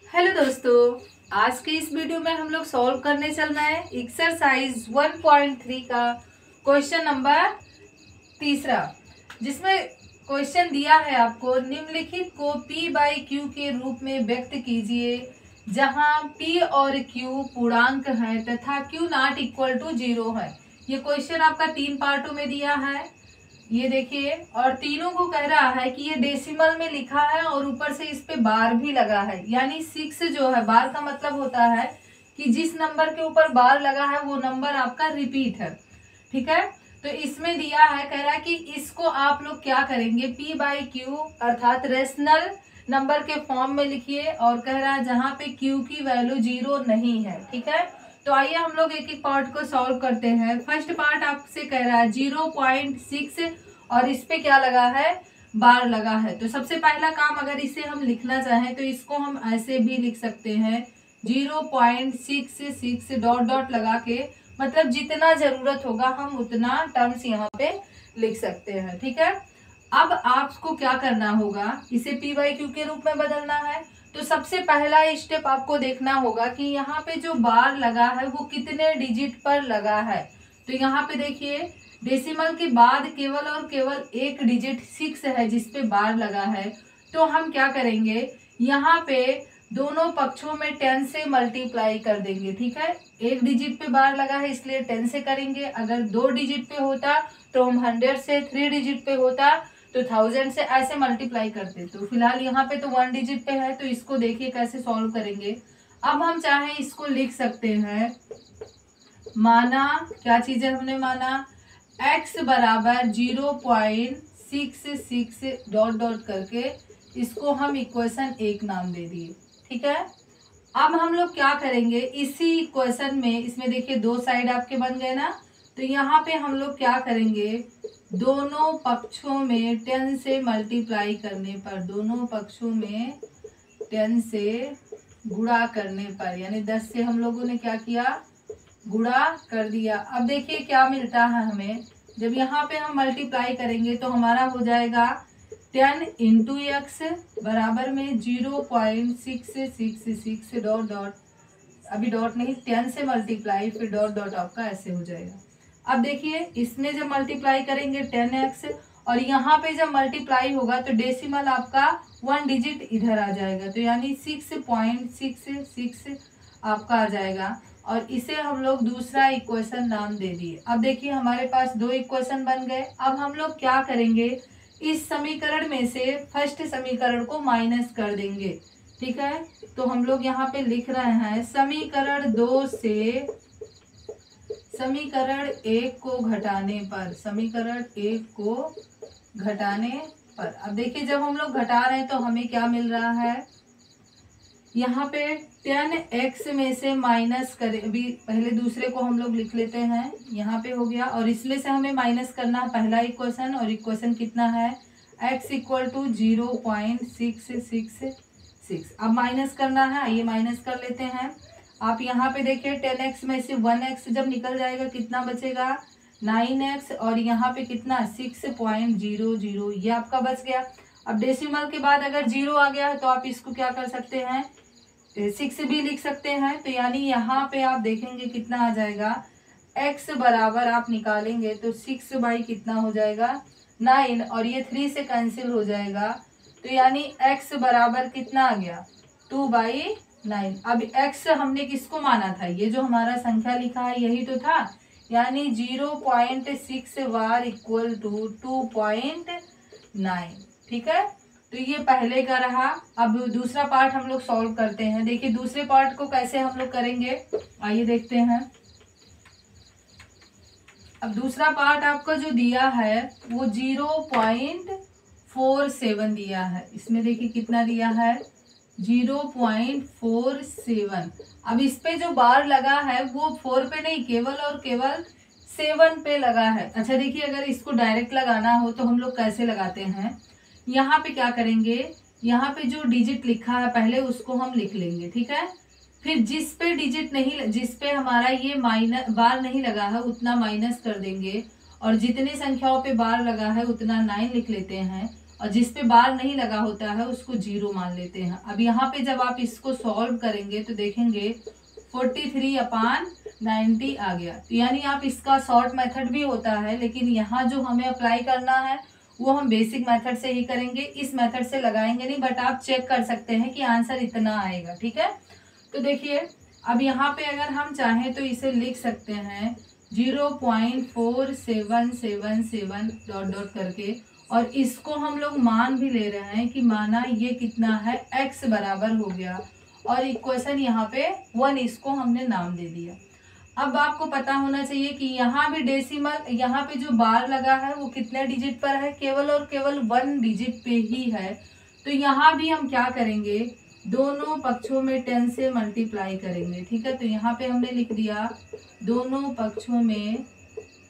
Hello दोस्तों, आज के इस वीडियो में हम लोग सॉल्व करने चल रहे हैं एक्सरसाइज 1.3 का क्वेश्चन नंबर तीसरा, जिसमें क्वेश्चन दिया है आपको निम्नलिखित को P बाई Q के रूप में व्यक्त कीजिए जहां P और Q पूर्णांक है तथा Q नॉट इक्वल टू 0 है। ये क्वेश्चन आपका 3 पार्टों में दिया है, ये देखिए, और तीनों को कह रहा है कि ये डेसिमल में लिखा है और ऊपर से इस पे बार भी लगा है, यानी 6 जो है, बार का मतलब होता है कि जिस नंबर के ऊपर बार लगा है वो नंबर आपका रिपीट है। ठीक है, तो इसमें दिया है, कह रहा है कि इसको आप लोग क्या करेंगे, P बाई Q अर्थात रेशनल नंबर के फॉर्म में लिखिए, और कह रहा है जहां पे Q की वैल्यू 0 नहीं है। ठीक है, तो आइए हम लोग एक एक पार्ट को सॉल्व करते हैं। फर्स्ट पार्ट आपसे कह रहा है 0.6 और इस पे क्या लगा है, बार लगा है। तो सबसे पहला काम, अगर इसे हम लिखना चाहें तो इसको हम ऐसे भी लिख सकते हैं 0.66 डॉट डॉट लगा के, मतलब जितना जरूरत होगा हम उतना टर्म्स यहाँ पे लिख सकते हैं। ठीक है, अब आपको क्या करना होगा, इसे P बाई Q के रूप में बदलना है। तो सबसे पहला स्टेप आपको देखना होगा कि यहाँ पे जो बार लगा है वो कितने डिजिट पर लगा है। तो यहाँ पे देखिए, डेसिमल के बाद केवल और केवल एक डिजिट 6 है जिसपे बार लगा है। तो हम क्या करेंगे, यहाँ पे दोनों पक्षों में 10 से मल्टीप्लाई कर देंगे। ठीक है, एक डिजिट पे बार लगा है इसलिए 10 से करेंगे। अगर 2 डिजिट पे होता तो हम 100 से, 3 डिजिट पे होता तो 1000 से, ऐसे मल्टीप्लाई करते। तो फिलहाल यहाँ पे तो 1 डिजिट पे है, तो इसको देखिए कैसे सॉल्व करेंगे। अब हम चाहें इसको लिख सकते हैं, माना क्या चीजें हमने माना, x बराबर 0.66 डॉट डॉट करके इसको हम इक्वेशन 1 नाम दे दिए। ठीक है, अब हम लोग क्या करेंगे, इसी इक्वेशन में, इसमें देखिए 2 साइड आपके बन गए ना, तो यहाँ पे हम लोग क्या करेंगे, दोनों पक्षों में 10 से मल्टीप्लाई करने पर, दोनों पक्षों में 10 से गुणा करने पर, यानी 10 से हम लोगों ने क्या किया, गुणा कर दिया। अब देखिए क्या मिलता है हमें, जब यहाँ पे हम मल्टीप्लाई करेंगे तो हमारा हो जाएगा 10 इंटू एक्स बराबर में 0.666 डॉट डॉट, अभी डॉट नहीं, 10 से मल्टीप्लाई फिर डॉट डॉट आपका ऐसे हो जाएगा। अब देखिए इसमें जब मल्टीप्लाई करेंगे 10x और यहाँ पे जब मल्टीप्लाई होगा तो डेसिमल आपका 1 डिजिट इधर आ जाएगा, तो यानी 6.66 आपका आ जाएगा। और इसे हम लोग दूसरा इक्वेशन नाम दे दिए। अब देखिए हमारे पास 2 इक्वेशन बन गए। अब हम लोग क्या करेंगे, इस समीकरण में से फर्स्ट समीकरण को माइनस कर देंगे। ठीक है, तो हम लोग यहाँ पे लिख रहे हैं समीकरण 2 से समीकरण 1 को घटाने पर, समीकरण 1 को घटाने पर। अब देखिए जब हम लोग घटा रहे हैं तो हमें क्या मिल रहा है, यहाँ पे 10x में से माइनस करें, अभी पहले दूसरे को हम लोग लिख लेते हैं, यहाँ पे हो गया, और इसमें से हमें माइनस करना है पहला इक्वेशन, और इक्वेशन कितना है, x इक्वल टू 0.666। अब माइनस करना है, आइए माइनस कर लेते हैं। आप यहाँ पे देखिए 10x में से 1x जब निकल जाएगा कितना बचेगा, 9x, और यहाँ पे कितना 6.00, ये आपका बच गया। अब डेसिमल के बाद अगर 0 आ गया है तो आप इसको क्या कर सकते हैं, 6 भी लिख सकते हैं। तो यानी यहाँ पे आप देखेंगे कितना आ जाएगा, x बराबर आप निकालेंगे तो 6 बाई कितना हो जाएगा, 9, और ये 3 से कैंसिल हो जाएगा, तो यानी x बराबर कितना आ गया, 2/9। अब x हमने किसको माना था, ये जो हमारा संख्या लिखा है यही तो था, यानी 0.6 बार इक्वल टू 2.9। ठीक है, तो ये पहले का रहा। अब दूसरा पार्ट हम लोग सॉल्व करते हैं। देखिए दूसरे पार्ट को कैसे हम लोग करेंगे, आइए देखते हैं। अब दूसरा पार्ट आपका जो दिया है वो 0.47 दिया है, इसमें देखिए कितना दिया है, 0.47। अब इस पे जो बार लगा है वो 4 पे नहीं, केवल और केवल 7 पे लगा है। अच्छा देखिए, अगर इसको डायरेक्ट लगाना हो तो हम लोग कैसे लगाते हैं, यहाँ पे क्या करेंगे, यहाँ पे जो डिजिट लिखा है पहले उसको हम लिख लेंगे। ठीक है, फिर जिस पे डिजिट नहीं, जिस पे हमारा ये माइनस बार नहीं लगा है उतना माइनस कर देंगे, और जितनी संख्याओं पे बार लगा है उतना 9 लिख लेते हैं, और जिस पे बार नहीं लगा होता है उसको 0 मान लेते हैं। अब यहाँ पे जब आप इसको सॉल्व करेंगे तो देखेंगे 43/90 आ गया। तो यानी आप इसका शॉर्ट मेथड भी होता है, लेकिन यहाँ जो हमें अप्लाई करना है वो हम बेसिक मेथड से ही करेंगे, इस मेथड से लगाएंगे नहीं, बट आप चेक कर सकते हैं कि आंसर इतना आएगा। ठीक है, तो देखिए अब यहाँ पे अगर हम चाहें तो इसे लिख सकते हैं 0.4777 डॉट डॉट करके, और इसको हम लोग मान भी ले रहे हैं कि माना ये कितना है, x बराबर हो गया, और इक्वेशन यहाँ पे 1 इसको हमने नाम दे दिया। अब आपको पता होना चाहिए कि यहाँ भी डेसिमल, यहाँ पे जो बार लगा है वो कितने डिजिट पर है, केवल और केवल 1 डिजिट पे ही है। तो यहाँ भी हम क्या करेंगे, दोनों पक्षों में 10 से मल्टीप्लाई करेंगे। ठीक है, तो यहाँ पे हमने लिख दिया दोनों पक्षों में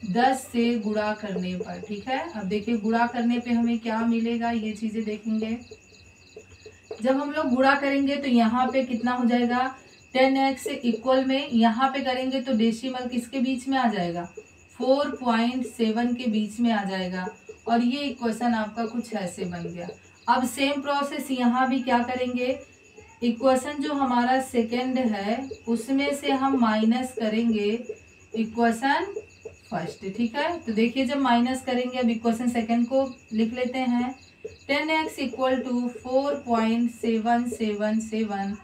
10 से गुणा करने पर। ठीक है, अब देखिए गुणा करने पे हमें क्या मिलेगा, ये चीजें देखेंगे। जब हम लोग गुणा करेंगे तो यहाँ पे कितना हो जाएगा, 10x इक्वल में यहाँ पे करेंगे तो डेसिमल किसके बीच में आ जाएगा, 4.7 के बीच में आ जाएगा, और ये इक्वेशन आपका कुछ ऐसे बन गया। अब सेम प्रोसेस यहाँ भी क्या करेंगे, इक्वेशन जो हमारा सेकंड है उसमें से हम माइनस करेंगे इक्वेशन फर्स्ट। ठीक है, तो देखिए जब माइनस करेंगे, अब इक्वेशन सेकंड को लिख लेते हैं, 10x इक्वल टू 4.777,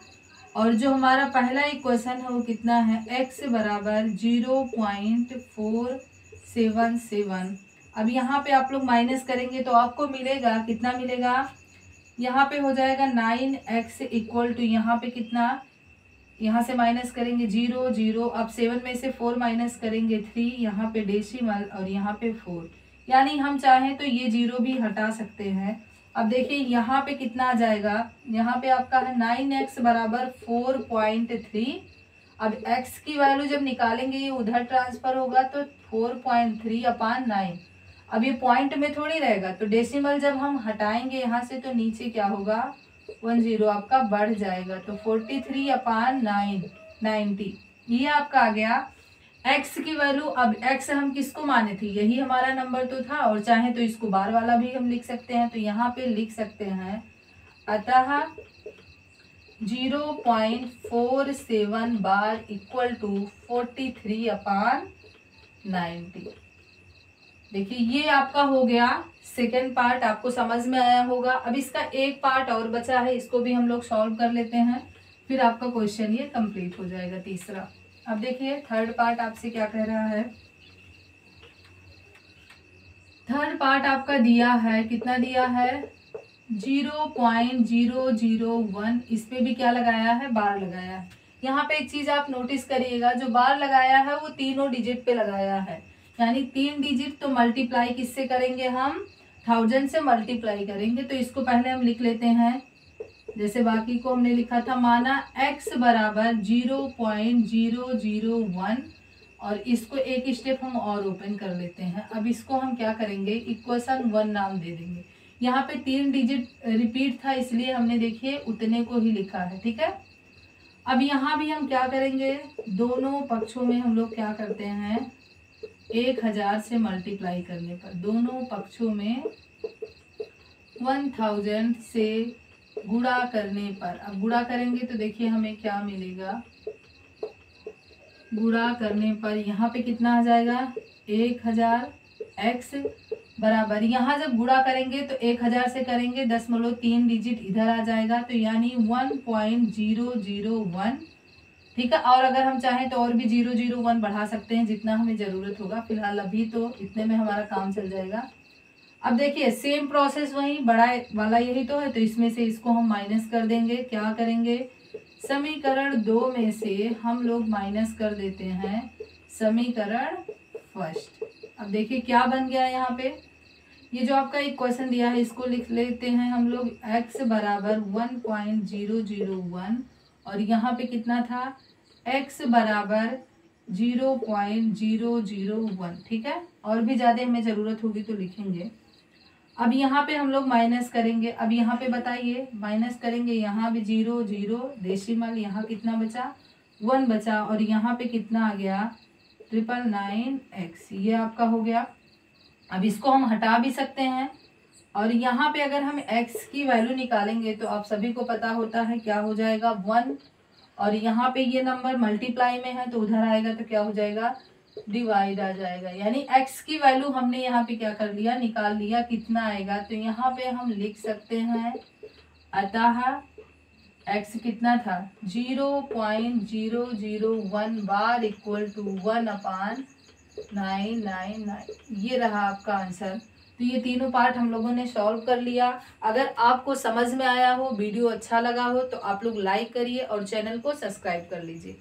और जो हमारा पहला इक्वेशन है वो कितना है, x बराबर 0.477। अब यहाँ पे आप लोग माइनस करेंगे तो आपको मिलेगा, कितना मिलेगा, यहाँ पे हो जाएगा 9x इक्वल टू, यहाँ पे कितना, यहाँ से माइनस करेंगे 0 0, अब 7 में से 4 माइनस करेंगे 3, यहाँ पे डेसिमल और यहाँ पे 4, यानी हम चाहें तो ये 0 भी हटा सकते हैं। अब देखिए यहाँ पे कितना आ जाएगा, यहाँ पे आपका है 9x बराबर 4.3। अब x की वैल्यू जब निकालेंगे ये उधर ट्रांसफर होगा तो 4.3/9। अब ये पॉइंट में थोड़ी रहेगा, तो डेसिमल जब हम हटाएंगे यहाँ से तो नीचे क्या होगा, 10 आपका बढ़ जाएगा, तो 43/990 ये आपका आ गया x की वैल्यू। अब x हम किसको माने थे, यही हमारा नंबर तो था, और चाहे तो इसको बार वाला भी हम लिख सकते हैं, तो यहाँ पे लिख सकते हैं अतः 0.47 बार इक्वल टू 43/90। देखिए ये आपका हो गया सेकेंड पार्ट, आपको समझ में आया होगा। अब इसका एक पार्ट और बचा है, इसको भी हम लोग सॉल्व कर लेते हैं, फिर आपका क्वेश्चन ये कंप्लीट हो जाएगा तीसरा। अब देखिए थर्ड पार्ट आपसे क्या कह रहा है, थर्ड पार्ट आपका दिया है, कितना दिया है, 0.001, इस पे भी क्या लगाया है, बार लगाया है। यहाँ पे एक चीज आप नोटिस करिएगा, जो बार लगाया है वो तीनों डिजिट पे लगाया है, यानी 3 डिजिट, तो मल्टीप्लाई किससे करेंगे, हम 1000 से मल्टीप्लाई करेंगे। तो इसको पहले हम लिख लेते हैं, जैसे बाकी को हमने लिखा था, माना x बराबर 0.001, और इसको एक स्टेप हम और ओपन कर लेते हैं। अब इसको हम क्या करेंगे, इक्वेशन 1 नाम दे देंगे। यहाँ पे 3 डिजिट रिपीट था इसलिए हमने देखिए उतने को ही लिखा है। ठीक है, अब यहाँ भी हम क्या करेंगे, दोनों पक्षों में हम लोग क्या करते हैं, 1000 से मल्टीप्लाई करने पर, दोनों पक्षों में 1000 से गुणा करने पर। अब गुणा करेंगे तो देखिए हमें क्या मिलेगा, गुणा करने पर यहाँ पे कितना आ जाएगा, 1000 x बराबर, यहाँ जब गुणा करेंगे तो 1000 से करेंगे 0.3 डिजिट इधर आ जाएगा, तो यानी 1.001। ठीक है, और अगर हम चाहें तो और भी 001 बढ़ा सकते हैं जितना हमें ज़रूरत होगा, फिलहाल अभी तो इतने में हमारा काम चल जाएगा। अब देखिए सेम प्रोसेस वही बड़ा वाला यही तो है, तो इसमें से इसको हम माइनस कर देंगे। क्या करेंगे, समीकरण 2 में से हम लोग माइनस कर देते हैं समीकरण फर्स्ट। अब देखिए क्या बन गया, यहाँ पे ये जो आपका इक्वेशन दिया है इसको लिख लेते हैं हम लोग, x बराबर 1.001, और यहाँ पे कितना था, x बराबर 0.001। ठीक है, और भी ज़्यादा हमें ज़रूरत होगी तो लिखेंगे। अब यहाँ पे हम लोग माइनस करेंगे। अब यहाँ पे बताइए, माइनस करेंगे, यहाँ भी 0 0 डेसिमल, यहाँ कितना बचा, 1 बचा, और यहाँ पे कितना आ गया, 999x, ये आपका हो गया। अब इसको हम हटा भी सकते हैं, और यहाँ पे अगर हम x की वैल्यू निकालेंगे तो आप सभी को पता होता है क्या हो जाएगा 1, और यहाँ पे ये नंबर मल्टीप्लाई में है तो उधर आएगा तो क्या हो जाएगा डिवाइड आ जाएगा। यानी x की वैल्यू हमने यहाँ पे क्या कर लिया, निकाल लिया, कितना आएगा, तो यहाँ पे हम लिख सकते हैं अतः x कितना था 0.001 बार इक्वल टू 1/999। ये रहा आपका आंसर। तो ये तीनों पार्ट हम लोगों ने सॉल्व कर लिया। अगर आपको समझ में आया हो, वीडियो अच्छा लगा हो तो आप लोग लाइक करिए और चैनल को सब्सक्राइब कर लीजिए।